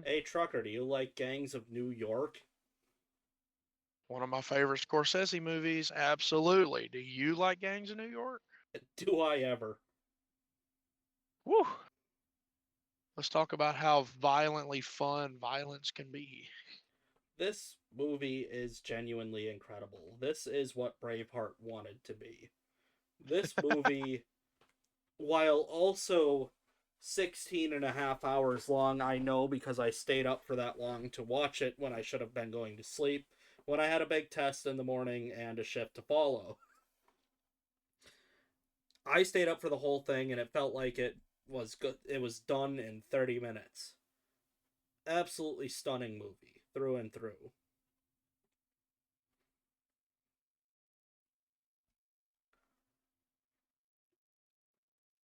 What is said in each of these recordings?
Hey, Trucker, do you like Gangs of New York? One of my favorite Scorsese movies. Absolutely. Do you like Gangs of New York? Do I ever? Woo. Let's talk about how violently fun violence can be. This movie is genuinely incredible. This is what Braveheart wanted to be. This movie, while also 16 and a half hours long, I know because I stayed up for that long to watch it when I should have been going to sleep, when I had a big test in the morning and a shift to follow. I stayed up for the whole thing and it felt like it was good. It was done in 30 minutes. Absolutely stunning movie through and through.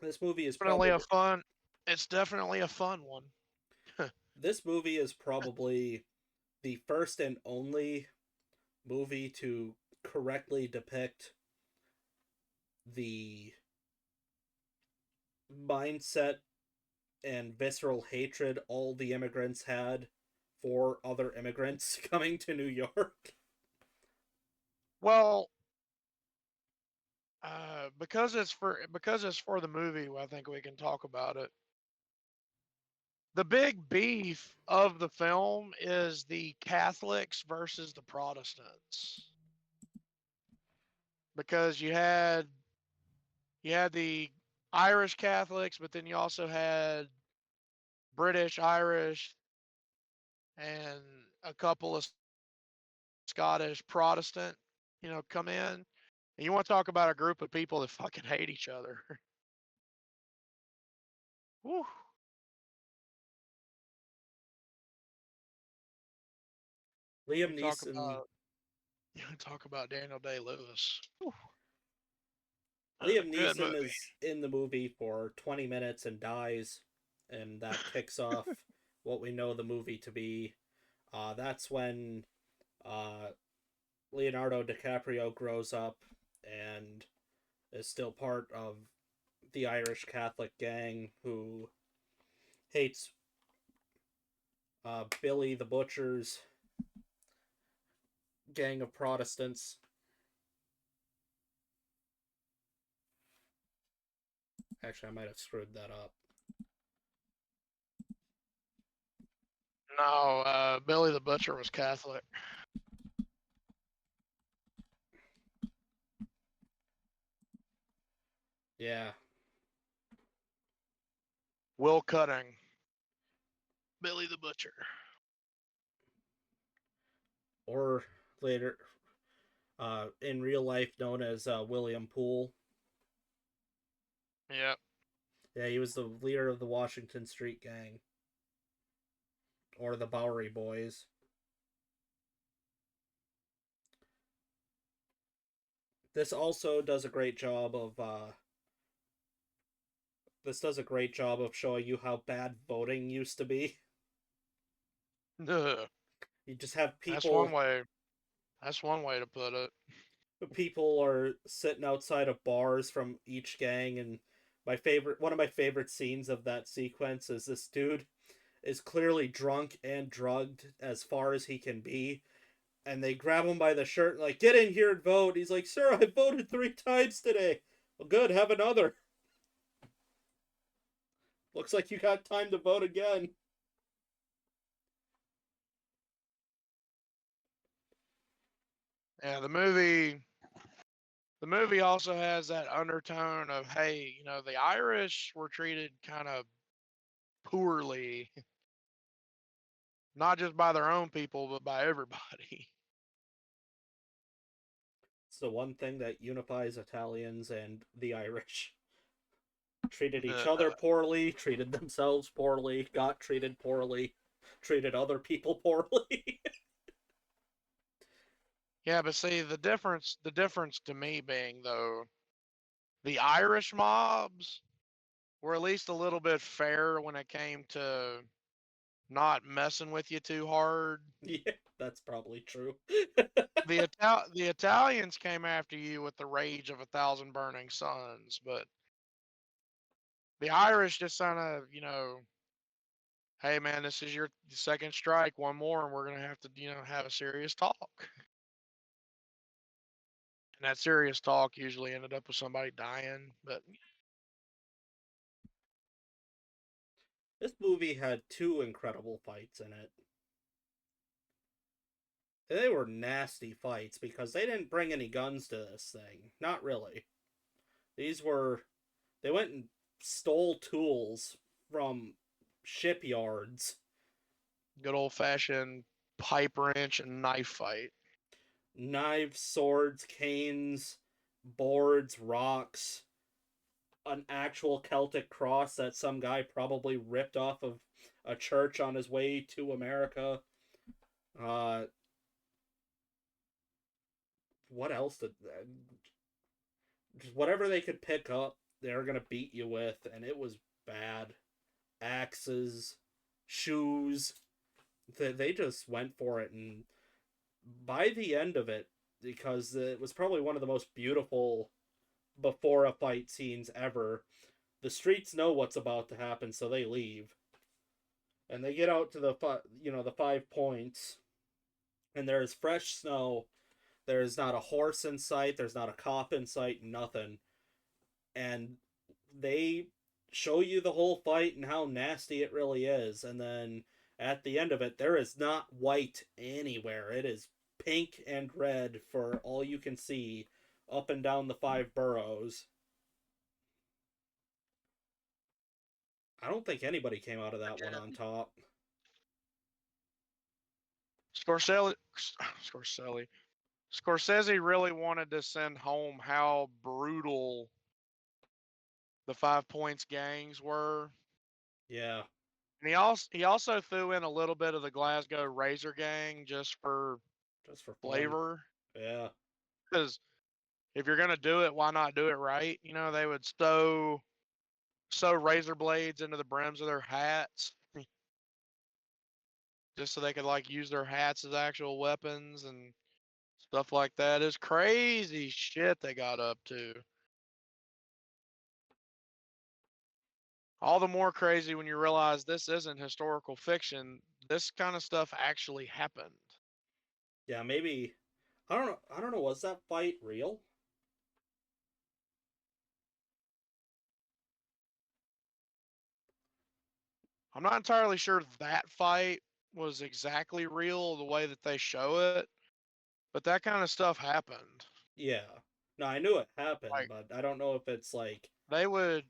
This movie is Definitely a probably fun. It's definitely a fun one. this movie is probably the first and only movie to correctly depict the mindset and visceral hatred all the immigrants had for other immigrants coming to New York. Well, because it's for the movie, I think we can talk about it. The big beef of the film is the Catholics versus the Protestants. Because you had the Irish Catholics, but then you also had British, Irish, and a couple of Scottish Protestant, come in. And you want to talk about a group of people that fucking hate each other. Whew. Liam You talk Neeson about you talk about Daniel Day Lewis. That's a Liam good Neeson movie. is in the movie for 20 minutes and dies, and that kicks off what we know the movie to be. That's when uh, Leonardo DiCaprio grows up and is still part of the Irish Catholic gang who hates Billy the Butcher's gang of Protestants. Actually, I might have screwed that up. No, Billy the Butcher was Catholic. Yeah, Will Cutting, Billy the Butcher. or later in real life known as William Poole. Yep. Yeah, he was the leader of the Washington Street Gang, or the Bowery Boys. This also does a great job of this does a great job of showing you how bad voting used to be. Ugh. You just have That's one people way. That's one way to put it. people are sitting outside of bars from each gang, and one of my favorite scenes of that sequence is this dude is clearly drunk and drugged as far as he can be, and they grab him by the shirt and like, get in here and vote. He's like, sir, I voted 3 times today. Well, good, have another. Looks like you got time to vote again. Yeah, the movie also has that undertone of, hey, the Irish were treated kind of poorly, not just by their own people, but by everybody. It's the one thing that unifies Italians and the Irish. Treated each other poorly, treated themselves poorly, got treated poorly, treated other people poorly. Yeah, but see, the difference to me being, though, the Irish mobs were at least a little bit fair when it came to not messing with you too hard. Yeah, that's probably true. The Italians came after you with the rage of 1,000 burning suns, but the Irish just kind of, hey man, this is your second strike, one more, and we're gonna have to, have a serious talk. And that serious talk usually ended up with somebody dying. But This movie had two incredible fights in it. They were nasty fights because they didn't bring any guns to this thing. Not really. These were. They went and stole tools from shipyards. good old fashioned pipe wrench and knife fight. Knives, swords, canes, boards, rocks, an actual Celtic cross that some guy probably ripped off of a church on his way to America. Uh, what else did just whatever they could pick up, they were gonna beat you with, and it was bad. Axes, shoes. They just went for it, and by the end of it, because it was probably one of the most beautiful before a fight scenes ever. The streets know what's about to happen, so they leave, and they get out to the 5 points, and there's fresh snow. There's not a horse in sight. There's not a cop in sight. Nothing, and they show you the whole fight and how nasty it really is, and then at the end of it, there is not white anywhere. It is pink and red for all you can see up and down the 5 boroughs. I don't think anybody came out of that one on top. Scorsese Scorsese really wanted to send home how brutal the 5 Points gangs were. Yeah, And he also threw in a little bit of the Glasgow Razor Gang just for just for fun. flavor. Yeah. Because if you're gonna do it, why not do it right? They would sew razor blades into the brims of their hats just so they could like use their hats as actual weapons and stuff like that. It's crazy shit they got up to. All the more crazy when you realize this isn't historical fiction. This kind of stuff actually happened. Yeah, maybe I don't know, was that fight real? I'm not entirely sure that fight was exactly real the way that they show it, but that kind of stuff happened. Yeah. No, I knew it happened, Like but I don't know if it's like they would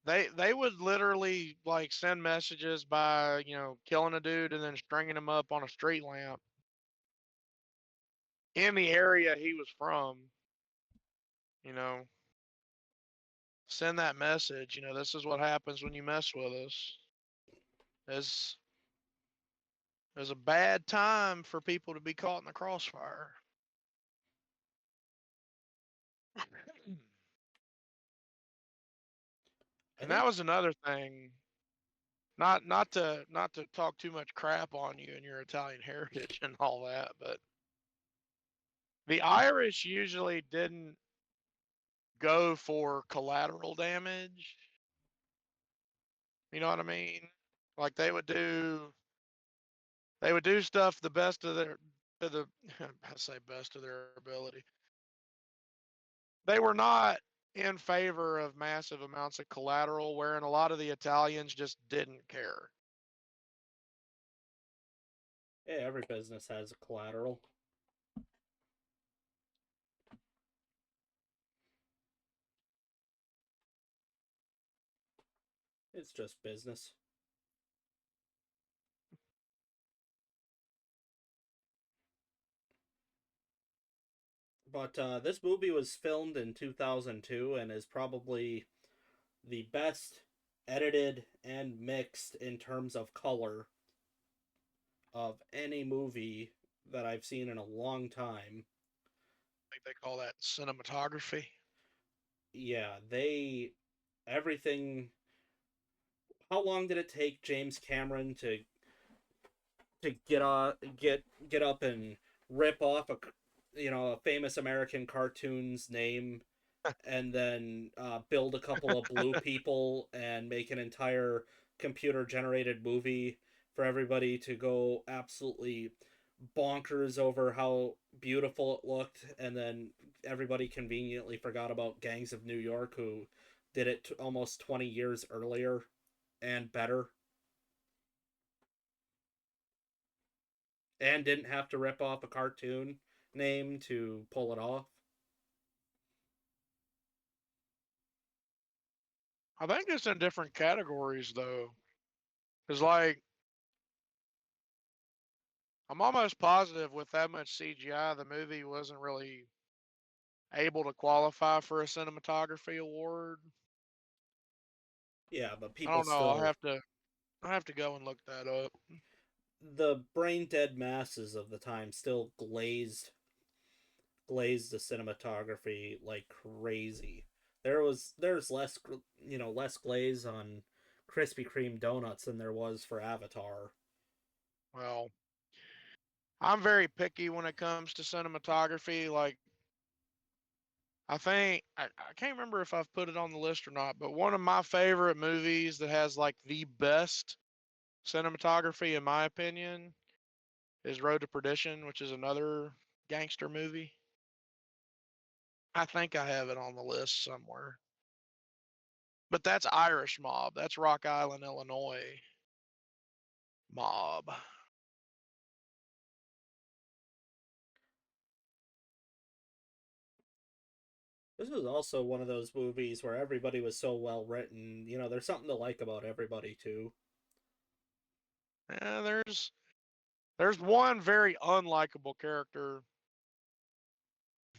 they would literally like send messages by, killing a dude and then stringing him up on a street lamp in the area he was from, you know. Send that message, this is what happens when you mess with us. It's It was a bad time for people to be caught in the crossfire. I And that think was another thing. Not to talk too much crap on you and your Italian heritage and all that, but the Irish usually didn't go for collateral damage. You know what I mean? Like they would do stuff the best of their to the I say best of their ability. They were not in favor of massive amounts of collateral, wherein a lot of the Italians just didn't care. yeah, every business has a collateral. It's just business. But this movie was filmed in 2002 and is probably the best edited and mixed in terms of color of any movie that I've seen in a long time. I think they call that cinematography. Yeah, they everything. How long did it take James Cameron to get up and rip off a famous American cartoon's name, and then build a couple of blue people and make an entire computer generated movie for everybody to go absolutely bonkers over how beautiful it looked, and then everybody conveniently forgot about Gangs of New York, who did it almost 20 years earlier and better, and didn't have to rip off a cartoon name to pull it off. I think it's in different categories though. Cause like I'm almost positive with that much CGI, the movie wasn't really able to qualify for a cinematography award. Yeah, but I people don't know. still, I have to go and look that up. the brain dead masses of the time still glazed the cinematography like crazy. There's less less glaze on Krispy Kreme donuts than there was for Avatar. Well, I'm very picky when it comes to cinematography. Like I can't remember if I've put it on the list or not, but one of my favorite movies that has like the best cinematography in my opinion is Road to Perdition, which is another gangster movie. I think I have it on the list somewhere. But that's Irish Mob. That's Rock Island, Illinois Mob. This was also one of those movies where everybody was so well written. There's something to like about everybody too. Yeah, there's one very unlikable character,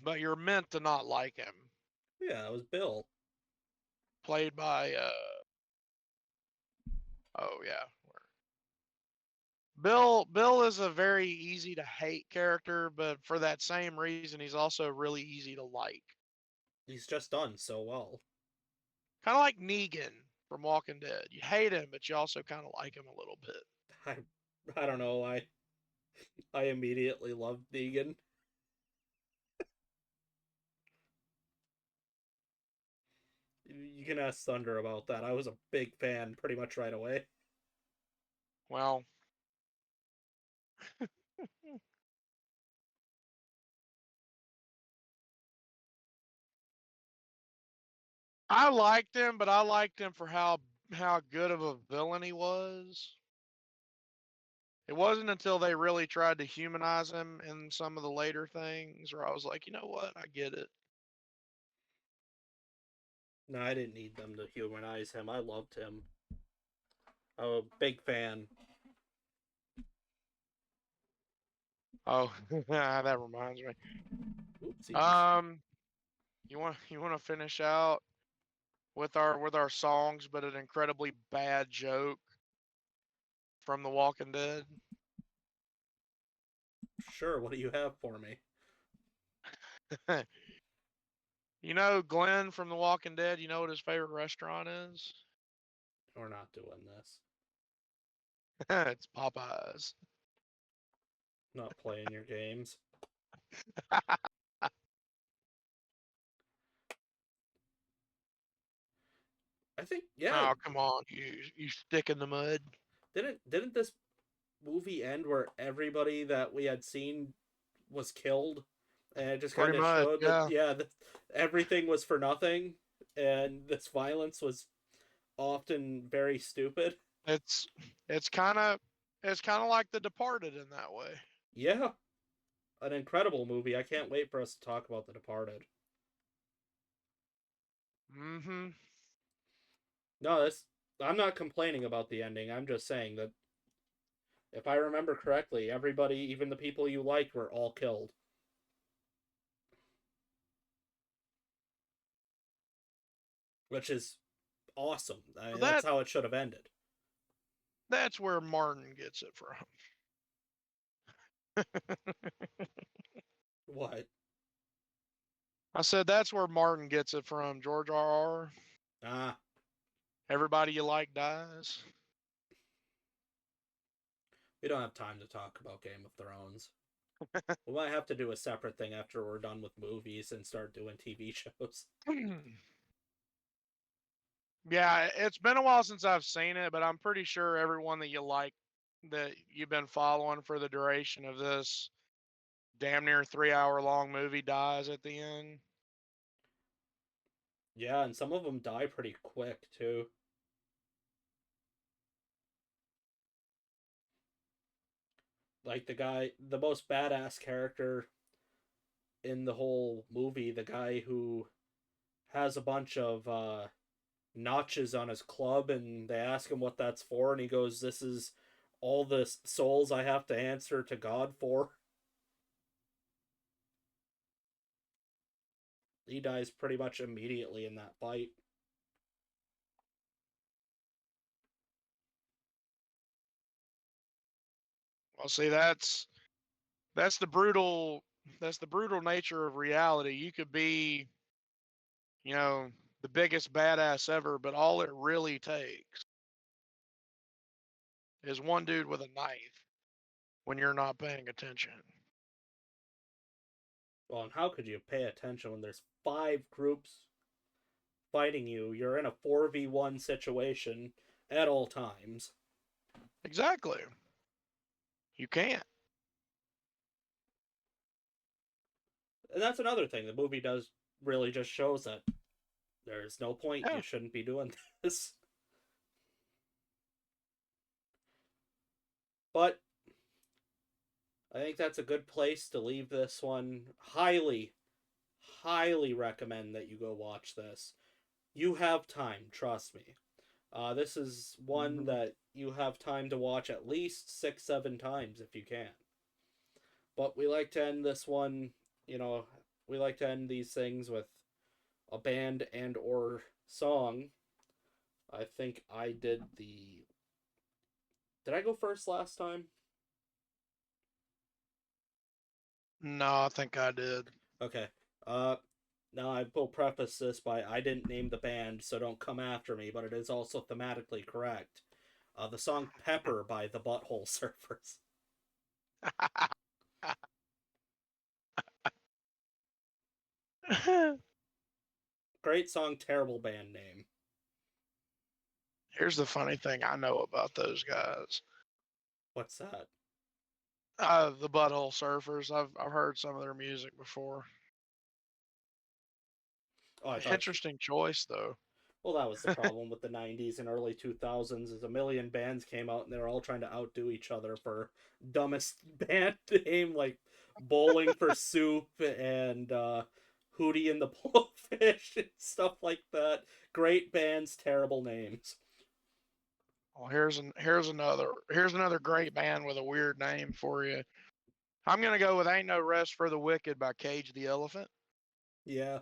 but you're meant to not like him. Yeah, it was Bill. Played by oh yeah. Bill is a very easy to hate character, but for that same reason he's also really easy to like. He's just done so well. Kind of like Negan from Walking Dead. You hate him, but you also kind of like him a little bit. I I don't know. I immediately loved Negan. You can ask Thunder about that. I was a big fan pretty much right away. Well, I liked him, but I liked him for how good of a villain he was. It wasn't until they really tried to humanize him in some of the later things where I was like, you know what, I get it. No, I didn't need them to humanize him. I loved him. I'm a big fan. Oh, that reminds me. Oopsies. Um, you want to finish out with our songs, but an incredibly bad joke from The Walking Dead. Sure, what do you have for me? You know Glenn from The Walking Dead. You know what his favorite restaurant is? We're not doing this. It's Popeyes. Not playing your games. I think yeah. Oh come on, you stick in the mud. Didn't this movie end where everybody that we had seen was killed, and it just kind Pretty of much, showed that yeah. everything was for nothing, and this violence was often very stupid. It's it's kind of it's kind of like The Departed in that way. Yeah, an incredible movie. I can't wait for us to talk about The Departed. Mm-hmm. No, this I'm not complaining about the ending. I'm just saying that if I remember correctly, everybody, even the people you liked, were all killed, which is awesome. I Well, mean, that's how it should have ended. that's where Martin gets it from. What? I said that's where Martin gets it from. George R. R. Ah, Everybody you like dies. we don't have time to talk about Game of Thrones. We might have to do a separate thing after we're done with movies and start doing TV shows. Yeah, it's been a while since I've seen it, but I'm pretty sure everyone that you like, that you've been following for the duration of this damn near 3 hour long movie dies at the end. Yeah, and some of them die pretty quick too. Like the most badass character in the whole movie, the guy who has a bunch of notches on his club, and they ask him what that's for, and he goes, "This is all the souls I have to answer to God for." He dies pretty much immediately in that fight. Well, see, that's that's the brutal nature of reality. You could be, you know, the biggest badass ever, but all it really takes is one dude with a knife when you're not paying attention. Well, and how could you pay attention when there's 5 groups fighting you? You're in a 4v1 situation at all times. Exactly. You can't. And that's another thing. The movie does really just shows that there's no point. Yeah. You shouldn't be doing this. But I think that's a good place to leave this one. Highly, highly recommend that you go watch this. You have time, trust me. This is one Mhm. that you have time to watch at least 6, 7 times if you can. But we like to end this one, you know, we like to end these things with a band and or song. I think I did the. Did I go first last time? No, I think I did. Okay. Uh, Now I will preface this by I didn't name the band, so don't come after me, but it is also thematically correct. The song Pepper by the Butthole Surfers. Great song, terrible band name. Here's the funny thing I know about those guys. What's that? The Butthole Surfers. I've heard some of their music before. Oh, I thought you. Interesting choice though. Well, that was the problem with the 90s and early 2000s is a million bands came out and they were all trying to outdo each other for dumbest band name like Bowling for Soup and Hootie and the Blowfish and stuff like that. Great bands, terrible names. Well, here's another great band with a weird name for you. I'm gonna go with "Ain't No Rest for the Wicked" by Cage the Elephant. Yeah.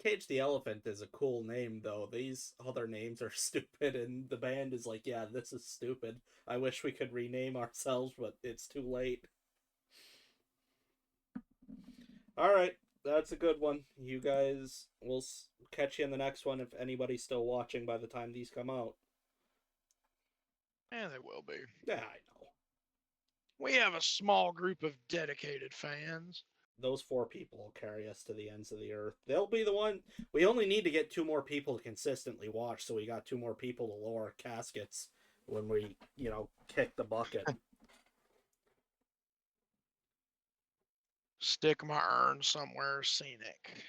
Cage the Elephant is a cool name though. These other names are stupid and the band is like, yeah, this is stupid. I wish we could rename ourselves, but it's too late. All right, that's a good one. You guys, we'll catch you in the next one if anybody's still watching by the time these come out. And they will be. Yeah, I know. We have a small group of dedicated fans. Those 4 people will carry us to the ends of the earth. They'll be the one. We only need to get 2 more people to consistently watch, so we got 2 more people to lower caskets when we, kick the bucket. Stick my urn somewhere scenic.